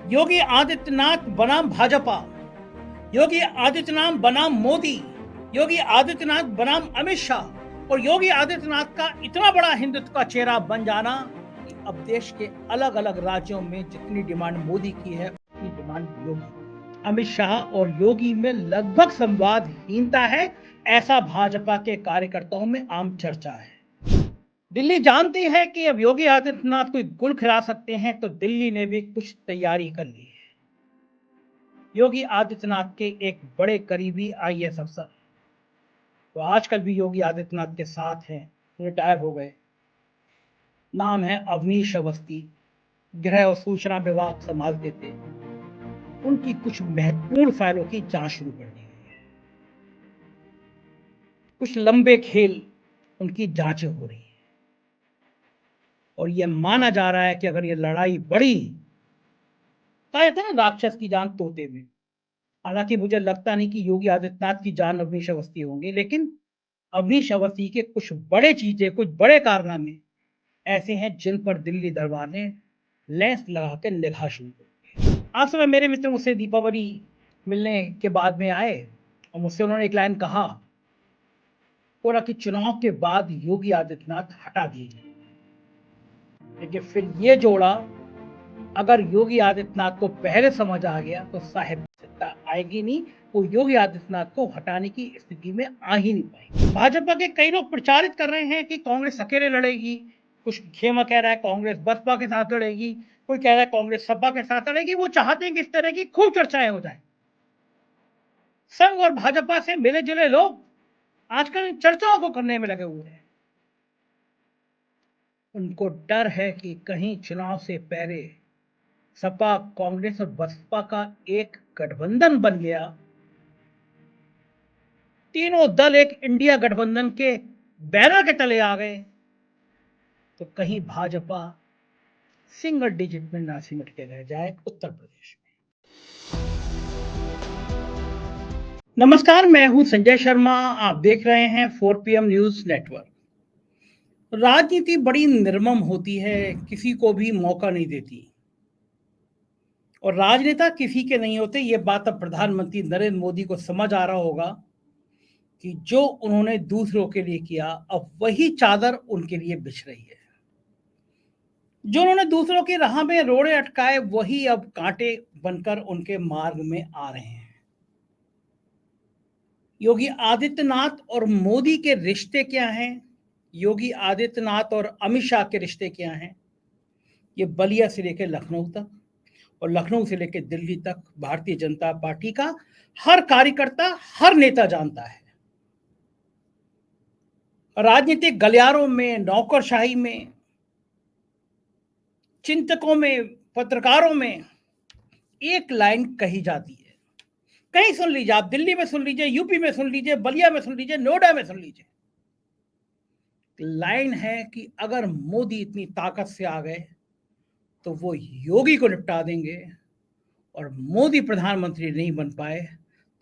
योगी आदित्यनाथ बनाम भाजपा, योगी आदित्यनाथ बनाम मोदी, योगी आदित्यनाथ बनाम अमित शाह और योगी आदित्यनाथ का इतना बड़ा हिंदुत्व का चेहरा बन जाना कि अब देश के अलग अलग राज्यों में जितनी डिमांड मोदी की है उतनी डिमांड योगी। अमित शाह और योगी में लगभग संवादहीनता है, ऐसा भाजपा के कार्यकर्ताओं में आम चर्चा है। दिल्ली जानती है कि अब योगी आदित्यनाथ को गुल खिला सकते हैं, तो दिल्ली ने भी कुछ तैयारी कर ली है। योगी आदित्यनाथ के एक बड़े करीबी आईएएस अफसर तो आजकल भी योगी आदित्यनाथ के साथ हैं, रिटायर हो गए, नाम है अवनीश अवस्थी, गृह और सूचना विभाग संभालते थे। उनकी कुछ महत्वपूर्ण फाइलों की जांच शुरू कर दी गई है। कुछ लंबे खेल उनकी जांचें हो रही है और यह माना जा रहा है कि अगर यह लड़ाई बढ़ी, कहते हैं राक्षस की जान तोते में। हालांकि मुझे लगता नहीं कि योगी आदित्यनाथ की जान अवनीश अवस्थी होंगे, लेकिन अवनीश अवस्थी के कुछ बड़े चीजें, कुछ बड़े कारनामे ऐसे हैं जिन पर दिल्ली दरबार ने लेंस लगा के निगाह शुरू कर। आज सुबह मेरे मित्र मुझसे दीपावली मिलने के बाद में आए और मुझसे उन्होंने एक लाइन कहा, बोला कि चुनाव के बाद योगी आदित्यनाथ हटा दिए गए। लेकिन फिर ये जोड़ा, अगर योगी आदित्यनाथ को पहले समझ आ गया तो साहिब आएगी नहीं, वो योगी आदित्यनाथ को हटाने की स्थिति में आ ही नहीं पाएगी। भाजपा के कई लोग प्रचारित कर रहे हैं कि कांग्रेस अकेले लड़ेगी, कुछ खेमा कह रहा है कांग्रेस बसपा के साथ लड़ेगी, कोई कह रहा है कांग्रेस सपा के साथ लड़ेगी। वो चाहते हैं कि इस तरह की खूब चर्चाएं हो जाए। संघ और भाजपा से मिले जुले लोग आजकल इन चर्चाओं को करने में लगे हुए हैं। उनको डर है कि कहीं चुनाव से पहले सपा, कांग्रेस और बसपा का एक गठबंधन बन गया, तीनों दल एक इंडिया गठबंधन के बैनर के तले आ गए, तो कहीं भाजपा सिंगल डिजिट में ना सिमट के रह जाए उत्तर प्रदेश में। नमस्कार, मैं हूं संजय शर्मा, आप देख रहे हैं 4 PM न्यूज नेटवर्क। राजनीति बड़ी निर्मम होती है, किसी को भी मौका नहीं देती और राजनेता किसी के नहीं होते। ये बात अब प्रधानमंत्री नरेंद्र मोदी को समझ आ रहा होगा कि जो उन्होंने दूसरों के लिए किया, अब वही चादर उनके लिए बिछ रही है। जो उन्होंने दूसरों की राह में रोड़े अटकाए, वही अब कांटे बनकर उनके मार्ग में आ रहे हैं। योगी आदित्यनाथ और मोदी के रिश्ते क्या हैं, योगी आदित्यनाथ और अमित शाह के रिश्ते क्या हैं, ये बलिया से लेकर लखनऊ तक और लखनऊ से लेकर दिल्ली तक भारतीय जनता पार्टी का हर कार्यकर्ता, हर नेता जानता है। राजनीतिक गलियारों में, नौकरशाही में, चिंतकों में, पत्रकारों में एक लाइन कही जाती है, कहीं सुन लीजिए, आप दिल्ली में सुन लीजिए, यूपी में सुन लीजिए, बलिया में सुन लीजिए, नोएडा में सुन लीजिए। लाइन है कि अगर मोदी इतनी ताकत से आ गए तो वो योगी को निपटा देंगे और मोदी प्रधानमंत्री नहीं बन पाए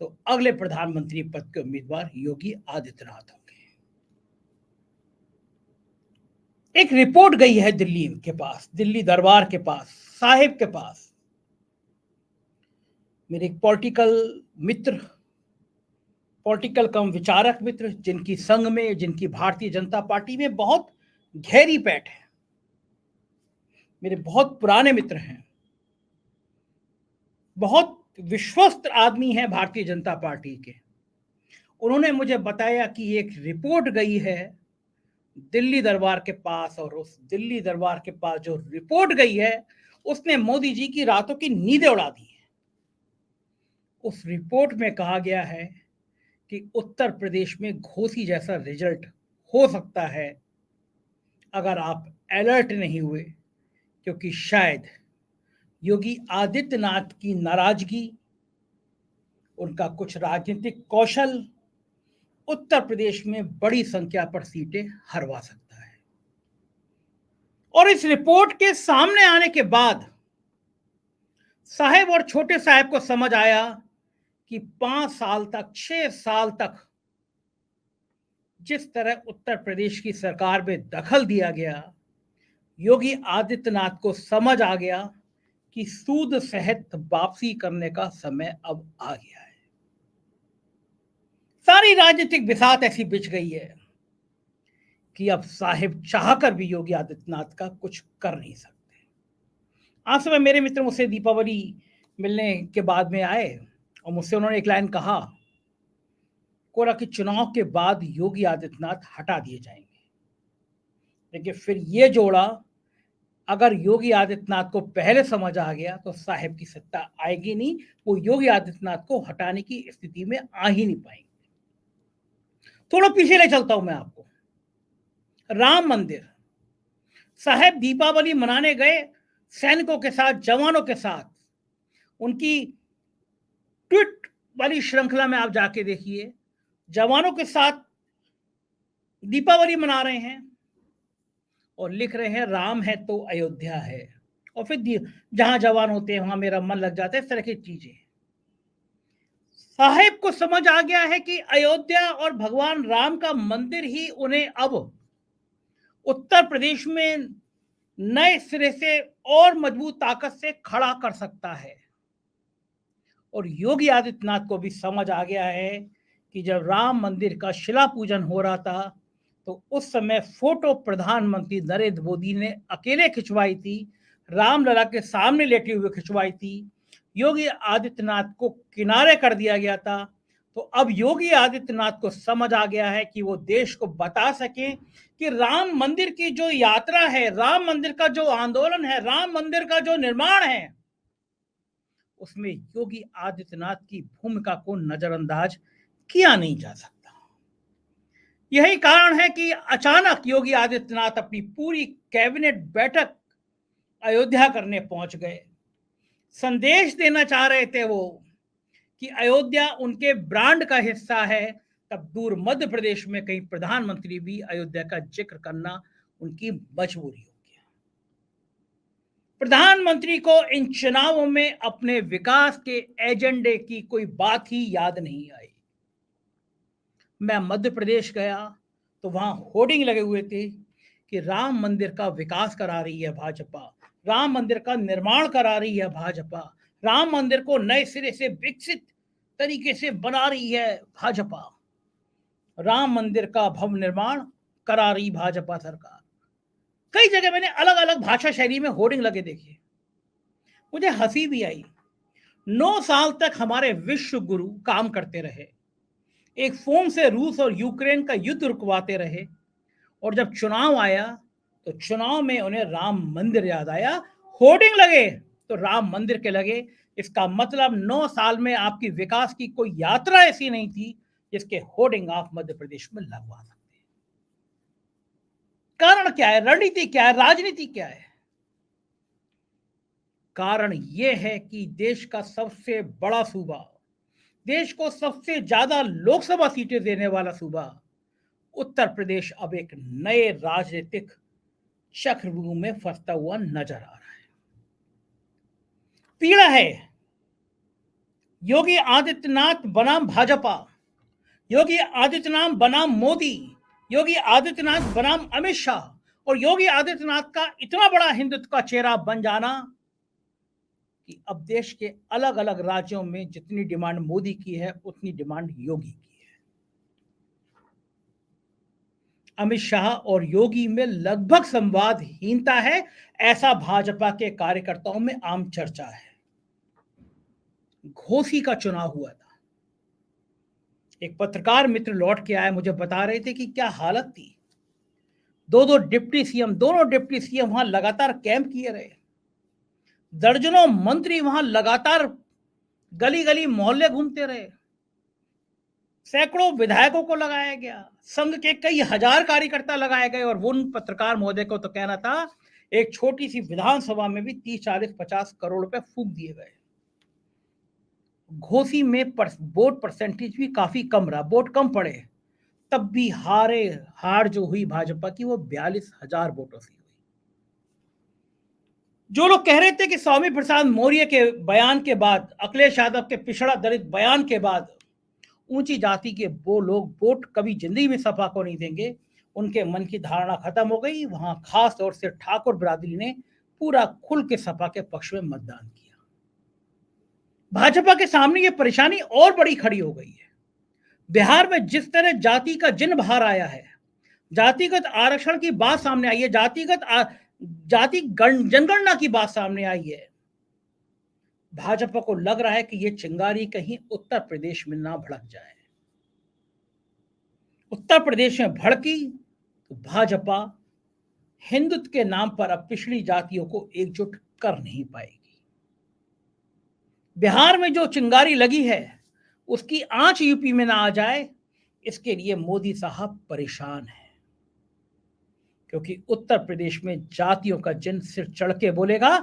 तो अगले प्रधानमंत्री पद के उम्मीदवार योगी आदित्यनाथ होंगे। एक रिपोर्ट गई है दिल्ली के पास, दिल्ली दरबार के पास, साहिब के पास। मेरे एक पॉलिटिकल मित्र, पॉलिटिकल कम विचारक मित्र, जिनकी संघ में, जिनकी भारतीय जनता पार्टी में बहुत गहरी पैठ है, मेरे बहुत पुराने मित्र हैं, बहुत विश्वस्त आदमी हैं भारतीय जनता पार्टी के। उन्होंने मुझे बताया कि एक रिपोर्ट गई है दिल्ली दरबार के पास और उस दिल्ली दरबार के पास जो रिपोर्ट गई है उसने मोदी जी की रातों की नींदें उड़ा दी है। उस रिपोर्ट में कहा गया है कि उत्तर प्रदेश में घोसी जैसा रिजल्ट हो सकता है अगर आप अलर्ट नहीं हुए, क्योंकि शायद योगी आदित्यनाथ की नाराजगी, उनका कुछ राजनीतिक कौशल उत्तर प्रदेश में बड़ी संख्या पर सीटें हरवा सकता है। और इस रिपोर्ट के सामने आने के बाद साहेब और छोटे साहेब को समझ आया कि 5 साल तक, 6 साल तक जिस तरह उत्तर प्रदेश की सरकार में दखल दिया गया, योगी आदित्यनाथ को समझ आ गया कि सूद सहित वापसी करने का समय अब आ गया है। सारी राजनीतिक बिसात ऐसी बिछ गई है कि अब साहिब चाहकर भी योगी आदित्यनाथ का कुछ कर नहीं सकते। आज सुबह मेरे मित्र मुझसे दीपावली मिलने के बाद में आए और मुझसे उन्होंने एक लाइन कहा, कोरा कि चुनाव के बाद योगी आदित्यनाथ हटा दिए जाएंगे। लेकिन फिर ये जोड़ा, अगर योगी आदित्यनाथ को पहले समझ आ गया तो साहिब की सत्ता आएगी नहीं, वो योगी आदित्यनाथ को हटाने की स्थिति में आ ही नहीं पाएंगे। थोड़ा पीछे ले चलता हूं मैं आपको। राम मंदिर, साहेब दीपावली मनाने गए सैनिकों के साथ, जवानों के साथ। उनकी ट्वीट वाली श्रृंखला में आप जाके देखिए, जवानों के साथ दीपावली मना रहे हैं और लिख रहे हैं राम है तो अयोध्या है, और फिर जहां जवान होते हैं वहां मेरा मन लग जाता है। इस तरह की चीजें साहेब को समझ आ गया है कि अयोध्या और भगवान राम का मंदिर ही उन्हें अब उत्तर प्रदेश में नए सिरे से और मजबूत ताकत से खड़ा कर सकता है। और योगी आदित्यनाथ को भी समझ आ गया है कि जब राम मंदिर का शिला पूजन हो रहा था तो उस समय फोटो प्रधानमंत्री नरेंद्र मोदी ने अकेले खिंचवाई थी, रामलला के सामने लेटे हुए खिंचवाई थी, योगी आदित्यनाथ को किनारे कर दिया गया था। तो अब योगी आदित्यनाथ को समझ आ गया है कि वो देश को बता सके कि राम मंदिर की जो यात्रा है, राम मंदिर का जो आंदोलन है, राम मंदिर का जो निर्माण है, उसमें योगी आदित्यनाथ की भूमिका को नजरअंदाज किया नहीं जा सकता। यही कारण है कि अचानक योगी आदित्यनाथ अपनी पूरी कैबिनेट बैठक अयोध्या करने पहुंच गए। संदेश देना चाह रहे थे वो कि अयोध्या उनके ब्रांड का हिस्सा है। तब दूर मध्य प्रदेश में कहीं प्रधानमंत्री भी अयोध्या का जिक्र करना उनकी मजबूरी हो गया। प्रधानमंत्री को इन चुनावों में अपने विकास के एजेंडे की कोई बात ही याद नहीं आई। मैं मध्य प्रदेश गया तो वहां होर्डिंग लगे हुए थे कि राम मंदिर का विकास करा रही है भाजपा, राम मंदिर का निर्माण करा रही है भाजपा, राम मंदिर को नए सिरे से विकसित तरीके से बना रही है भाजपा, राम मंदिर का भव्य निर्माण करा रही भाजपा सरकार। कई जगह मैंने अलग अलग भाषा शैली में होर्डिंग लगे देखे, मुझे हंसी भी आई। 9 साल तक हमारे विश्व गुरु काम करते रहे, एक फोन से रूस और यूक्रेन का युद्ध रुकवाते रहे, और जब चुनाव आया तो चुनाव में उन्हें राम मंदिर याद आया। होर्डिंग लगे तो राम मंदिर के लगे। इसका मतलब 9 साल में आपकी विकास की कोई यात्रा ऐसी नहीं थी जिसके होर्डिंग आप मध्य प्रदेश में लगवा सकते। कारण क्या है, रणनीति क्या है, राजनीति क्या है? कारण यह है कि देश का सबसे बड़ा सूबा, देश को सबसे ज्यादा लोकसभा सीटें देने वाला सूबा उत्तर प्रदेश अब एक नए राजनीतिक चक्रव्यूह में फंसता हुआ नजर आ रहा है। पीड़ा है, योगी आदित्यनाथ बनाम भाजपा, योगी आदित्यनाथ बनाम मोदी, योगी आदित्यनाथ बनाम अमित शाह, और योगी आदित्यनाथ का इतना बड़ा हिंदुत्व का चेहरा बन जाना कि अब देश के अलग अलग राज्यों में जितनी डिमांड मोदी की है उतनी डिमांड योगी की है। अमित शाह और योगी में लगभग संवादहीनता है, ऐसा भाजपा के कार्यकर्ताओं में आम चर्चा है। घोसी का चुनाव हुआ था, एक पत्रकार मित्र लौट के आए, मुझे बता रहे थे कि क्या हालत थी। दो डिप्टी सीएम, दोनों डिप्टी सीएम वहां लगातार कैंप किए रहे, दर्जनों मंत्री वहां लगातार गली गली मोहल्ले घूमते रहे, सैकड़ों विधायकों को लगाया गया, संघ के कई हजार कार्यकर्ता लगाए गए, और वो उन पत्रकार महोदय को तो कहना था एक छोटी सी विधानसभा में भी 30, 40, 50 करोड़ रुपए फूंक दिए गए। घोसी में वोट परसेंटेज भी काफी कम रहा, वोट कम पड़े, तब भी हार जो हुई भाजपा की वो 42,000 वोटों से हुई। जो लोग कह रहे थे कि स्वामी प्रसाद मौर्य के बयान के बाद, अखिलेश यादव के पिछड़ा दलित बयान के बाद ऊंची जाति के वो लोग वोट कभी जिंदगी में सपा को नहीं देंगे, उनके मन की धारणा खत्म हो गई। वहां खास तौर से ठाकुर बिरादरी ने पूरा खुल के सपा के पक्ष में मतदान किया। भाजपा के सामने ये परेशानी और बड़ी खड़ी हो गई है। बिहार में जिस तरह जाति का जिन बाहर आया है, जातिगत आरक्षण की बात सामने आई है, जाति जनगणना की बात सामने आई है, भाजपा को लग रहा है कि ये चिंगारी कहीं उत्तर प्रदेश में ना भड़क जाए। उत्तर प्रदेश में भड़की तो भाजपा हिंदुत्व के नाम पर अब पिछड़ी जातियों को एकजुट कर नहीं पाएगी। बिहार में जो चिंगारी लगी है उसकी आंच यूपी में ना आ जाए, इसके लिए मोदी साहब परेशान हैं, क्योंकि उत्तर प्रदेश में जातियों का जिन सिर चढ़ के बोलेगा।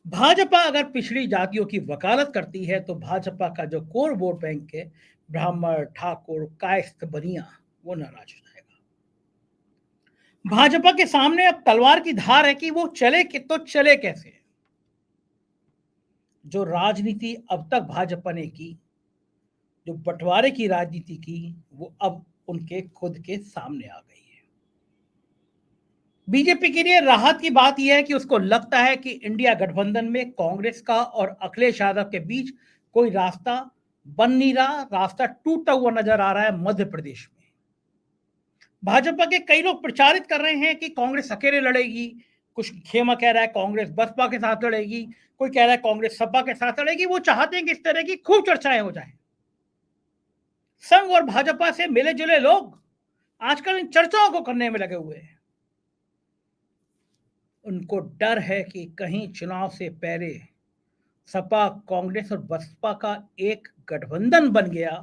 भाजपा अगर पिछड़ी जातियों की वकालत करती है तो भाजपा का जो कोर वोट बैंक है, ब्राह्मण, ठाकुर, कायस्थ, बनिया, वो नाराज हो जाएगा। भाजपा के सामने अब तलवार की धार है कि वो चले तो चले कैसे। जो राजनीति अब तक भाजपा ने की, जो बंटवारे की राजनीति की, वो अब उनके खुद के सामने आ गई है। बीजेपी के लिए राहत की बात यह है कि उसको लगता है कि इंडिया गठबंधन में कांग्रेस का और अखिलेश यादव के बीच कोई रास्ता बन नहीं रहा, रास्ता टूटा हुआ नजर आ रहा है मध्य प्रदेश में। भाजपा के कई लोग प्रचारित कर रहे हैं कि कांग्रेस अकेले लड़ेगी, कुछ खेमा कह रहा है कांग्रेस बसपा के साथ लड़ेगी, कोई कह रहा है कांग्रेस सपा के साथ लड़ेगी। वो चाहते हैं कि इस तरह की खूब चर्चाएं हो जाएं। संघ और भाजपा से मिले जुले लोग आजकल इन चर्चाओं को करने में लगे हुए हैं। उनको डर है कि कहीं चुनाव से पहले सपा, कांग्रेस और बसपा का एक गठबंधन बन गया,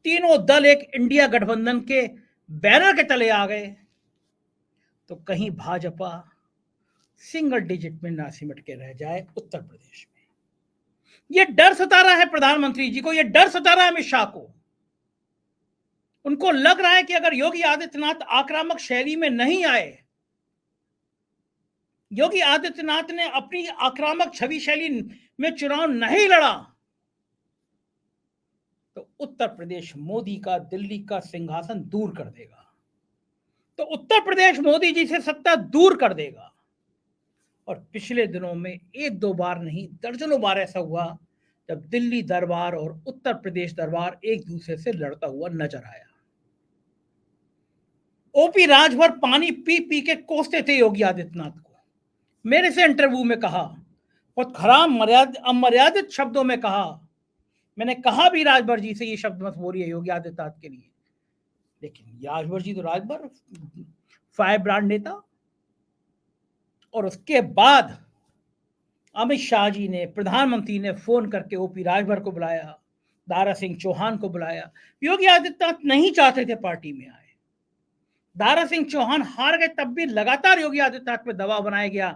तीनों दल एक इंडिया गठबंधन के बैनर के तले आ गए, तो कहीं भाजपा सिंगल डिजिट में ना सिमट के रह जाए उत्तर प्रदेश में। यह डर सता रहा है प्रधानमंत्री जी को, यह डर सता रहा है अमित शाह को। उनको लग रहा है कि अगर योगी आदित्यनाथ आक्रामक शैली में नहीं आए, योगी आदित्यनाथ ने अपनी आक्रामक छवि शैली में चुनाव नहीं लड़ा, तो उत्तर प्रदेश मोदी का दिल्ली का सिंहासन दूर कर देगा, तो उत्तर प्रदेश मोदी जी से सत्ता दूर कर देगा। और पिछले दिनों में एक दो बार नहीं, दर्जनों बार ऐसा हुआ जब दिल्ली दरबार और उत्तर प्रदेश दरबार एक दूसरे से लड़ता हुआ नजर आया। ओपी राजभर पानी पी पी के कोसते थे योगी आदित्यनाथ को। मेरे से इंटरव्यू में कहा, बहुत खराब अमर्यादित शब्दों में कहा। मैंने कहा भी राजभर जी से ये शब्द मत बोलिए योगी आदित्यनाथ के लिए, लेकिन राजभर जी तो राजभर फायर ब्रांड नेता। और उसके बाद अमित शाह जी ने, प्रधानमंत्री ने फोन करके ओपी राजभर को बुलाया, दारा सिंह चौहान को बुलाया। योगी आदित्यनाथ नहीं चाहते थे पार्टी में आए। दारा सिंह चौहान हार गए, तब भी लगातार योगी आदित्यनाथ पे दबाव बनाया गया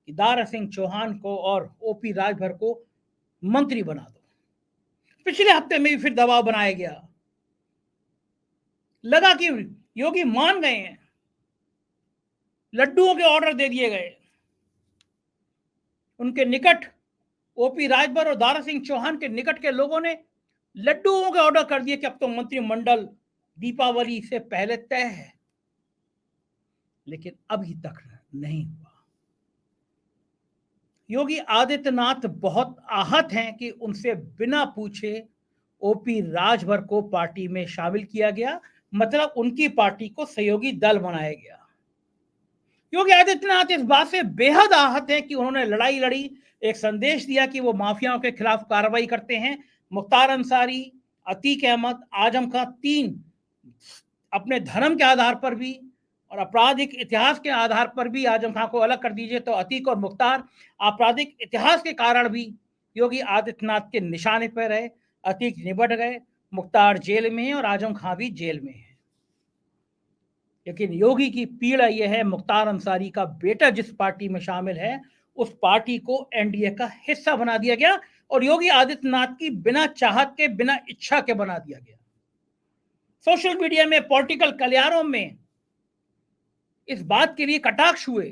कि दारा सिंह चौहान को और ओपी राजभर को मंत्री बना दो। पिछले हफ्ते में भी फिर दबाव बनाया गया। लगा कि योगी मान गए हैं, लड्डुओं के ऑर्डर दे दिए गए। उनके निकट ओपी राजभर और दारा सिंह चौहान के निकट के लोगों ने लड्डुओं के ऑर्डर कर दिए कि अब तो मंत्रिमंडल दीपावली से पहले तय है, लेकिन अभी तक नहीं हुआ। योगी आदित्यनाथ बहुत आहत हैं कि उनसे बिना पूछे ओपी राजभर को पार्टी में शामिल किया गया, मतलब उनकी पार्टी को सहयोगी दल बनाया गया। योगी आदित्यनाथ इस बात से बेहद आहत हैं कि उन्होंने लड़ाई लड़ी, एक संदेश दिया कि वो माफियाओं के खिलाफ कार्रवाई करते हैं। मुख्तार अंसारी, अतीक अहमद, आजम खान, तीन अपने धर्म के आधार पर भी और आपराधिक इतिहास के आधार पर भी, आजम खान को अलग कर दीजिए तो अतीक और मुख्तार आपराधिक इतिहास के कारण भी योगी आदित्यनाथ के निशाने पर रहे। अतीक निबट गए, मुख्तार जेल में है और आजम खान भी जेल में है। लेकिन योगी की पीड़ा यह है, मुख्तार अंसारी का बेटा जिस पार्टी में शामिल है उस पार्टी को एनडीए का हिस्सा बना दिया गया और योगी आदित्यनाथ की बिना चाहत के, बिना इच्छा के बना दिया गया। सोशल मीडिया में, पॉलिटिकल गलियारों में इस बात के लिए कटाक्ष हुए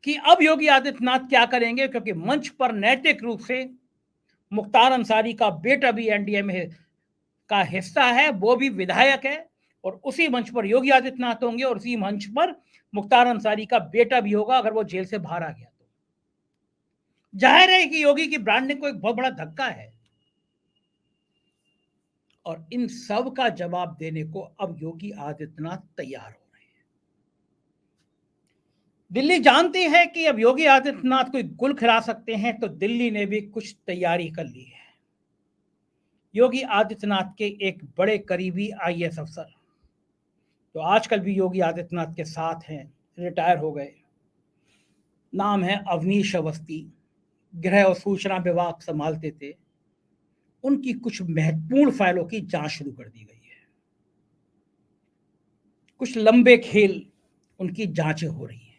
कि अब योगी आदित्यनाथ क्या करेंगे, क्योंकि मंच पर नैतिक रूप से मुख्तार अंसारी का बेटा भी एनडीए में का हिस्सा है, वो भी विधायक है और उसी मंच पर योगी आदित्यनाथ होंगे और उसी मंच पर मुख्तार अंसारी का बेटा भी होगा अगर वो जेल से बाहर आ गया तो। जाहिर है कि योगी की ब्रांडिंग को एक बहुत बड़ा धक्का है और इन सब का जवाब देने को अब योगी आदित्यनाथ तैयार हो रहे हैं। दिल्ली जानती है कि अब योगी आदित्यनाथ कोई गुल खिला सकते हैं, तो दिल्ली ने भी कुछ तैयारी कर ली है। योगी आदित्यनाथ के एक बड़े करीबी आईएएस अफसर जो आजकल भी योगी आदित्यनाथ के साथ हैं, रिटायर हो गए, नाम है अवनीश अवस्थी, गृह और सूचना विभाग संभालते थे, उनकी कुछ महत्वपूर्ण फाइलों की जांच शुरू कर दी गई है। कुछ लंबे खेल उनकी जांचें हो रही हैं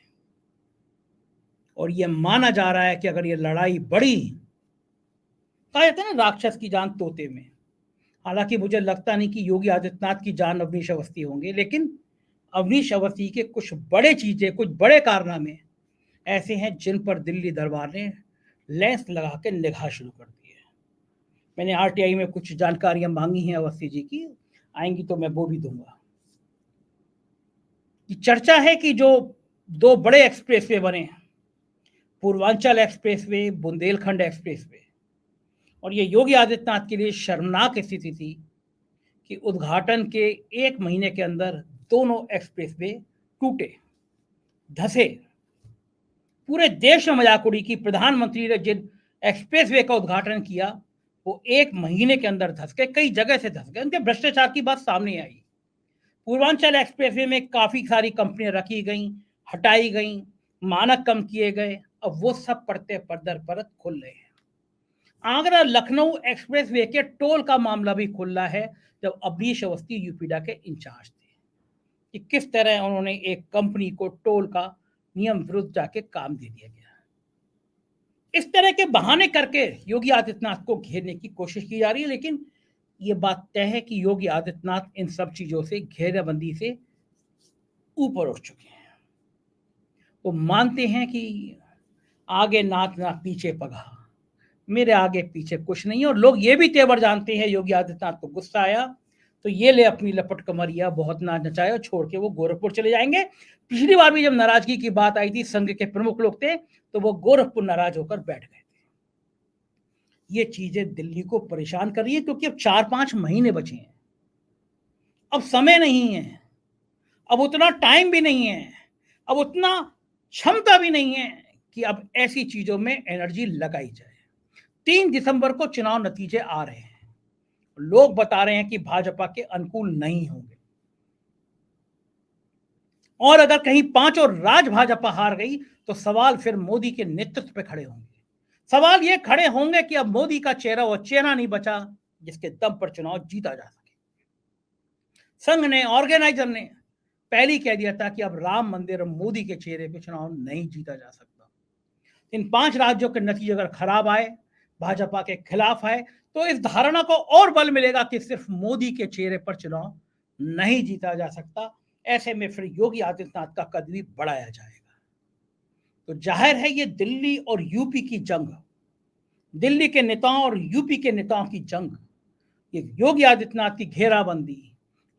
और यह माना जा रहा है कि अगर ये लड़ाई बढ़ी, कहा जाता है ना राक्षस की जान तोते में। हालांकि मुझे लगता नहीं कि योगी आदित्यनाथ की जान अवनीश अवस्थी होंगे, लेकिन अवनीश अवस्थी के कुछ बड़े चीजें, कुछ बड़े कारनामे ऐसे हैं जिन पर दिल्ली दरबार ने लेंस लगा के निगाह शुरू कर दी है। मैंने आरटीआई में कुछ जानकारियां मांगी हैं अवस्थी जी की, आएंगी तो मैं वो भी दूंगा। कि चर्चा है कि जो दो बड़े एक्सप्रेसवे बने हैं, पूर्वांचल एक्सप्रेसवे, बुंदेलखंड एक्सप्रेसवे, और ये योगी आदित्यनाथ के लिए शर्मनाक स्थिति थी कि उद्घाटन के 1 महीने के अंदर दोनों एक्सप्रेसवे टूटे, धसे। पूरे देश में मजाक उड़ी कि प्रधानमंत्री ने जिन एक्सप्रेसवे का उद्घाटन किया वो 1 महीने के अंदर धस गए, कई जगह से धस गए। उनके भ्रष्टाचार की बात सामने आई। पूर्वांचल एक्सप्रेसवे में काफी सारी कंपनियां रखी गई, हटाई गई, मानक कम किए गए, अब वो सब पड़ते परदर परत खुल रहे हैं। आगरा लखनऊ एक्सप्रेसवे के टोल का मामला भी खुल रहा है, जब अवनीश अवस्थी यूपीडा के इंचार्ज थे, कि किस तरह उन्होंने एक कंपनी को टोल का नियम विरुद्ध जाके काम दे दिया गया। इस तरह के बहाने करके योगी आदित्यनाथ को घेरने की कोशिश की जा रही है, लेकिन ये बात तय है कि योगी आदित्यनाथ इन सब चीजों से, घेराबंदी से ऊपर उठ चुके हैं। वो मानते हैं कि आगे नाथ ना पीछे पगा, मेरे आगे पीछे कुछ नहीं है। और लोग ये भी तेवर जानते हैं, योगी आदित्यनाथ को गुस्सा आया तो ये ले अपनी लपट कमरिया, बहुत ना नचाए, और छोड़ के वो गोरखपुर चले जाएंगे। पिछली बार भी जब नाराजगी की बात आई थी, संघ के प्रमुख लोग थे तो वो गोरखपुर नाराज होकर बैठ गए थे। ये चीजें दिल्ली को परेशान कर रही है, क्योंकि अब 4-5 महीने बचे हैं, अब समय नहीं है, अब उतना टाइम भी नहीं है, अब उतना क्षमता भी नहीं है कि अब ऐसी चीजों में एनर्जी लगाई जाए। 3 दिसंबर को चुनाव नतीजे आ रहे हैं, लोग बता रहे हैं कि भाजपा के अनुकूल नहीं होंगे, और अगर कहीं 5 और राज भाजपा हार गई तो सवाल फिर मोदी के नेतृत्व पे खड़े होंगे। सवाल ये खड़े होंगे कि अब मोदी का चेहरा वो चेहरा नहीं बचा जिसके दम पर चुनाव जीता जा सके। संघ ने, ऑर्गेनाइजर ने पहले ही कह दिया था कि अब राम मंदिर और मोदी के चेहरे पे चुनाव नहीं जीता जा सकता। इन 5 राज्यों के नतीजे अगर खराब आए, भाजपा के खिलाफ आए, तो इस धारणा को और बल मिलेगा कि सिर्फ मोदी के चेहरे पर चुनाव नहीं जीता जा सकता। ऐसे में फिर योगी आदित्यनाथ का कद भी बढ़ाया जाएगा। तो जाहिर है ये दिल्ली और यूपी की जंग, दिल्ली के नेताओं और यूपी के नेताओं की जंग, ये योगी आदित्यनाथ की घेराबंदी,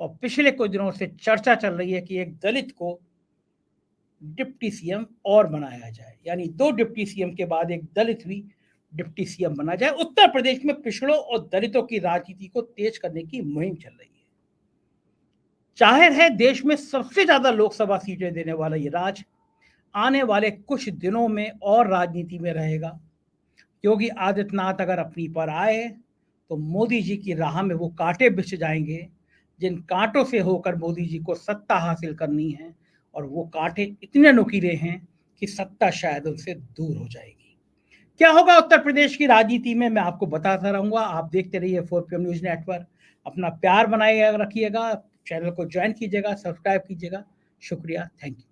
और पिछले कुछ दिनों से चर्चा चल रही है कि एक दलित को डिप्टी सीएम और बनाया जाए, यानी 2 डिप्टी सीएम के बाद एक दलित भी डिप्टी सीएम बना जाए। उत्तर प्रदेश में पिछड़ों और दलितों की राजनीति को तेज करने की मुहिम चल रही है। जाहिर है देश में सबसे ज्यादा लोकसभा सीटें देने वाला ये राज्य आने वाले कुछ दिनों में और राजनीति में रहेगा। योगी आदित्यनाथ अगर अपनी पर आए तो मोदी जी की राह में वो कांटे बिछ जाएंगे जिन कांटों से होकर मोदी जी को सत्ता हासिल करनी है, और वो कांटे इतने नुकीले हैं कि सत्ता शायद उनसे दूर हो जाएगी। क्या होगा उत्तर प्रदेश की राजनीति में, मैं आपको बताता रहूंगा। आप देखते रहिए 4PM न्यूज नेटवर्क। अपना प्यार बनाए रखिएगा, चैनल को ज्वाइन कीजिएगा, सब्सक्राइब कीजिएगा। शुक्रिया, थैंक यू।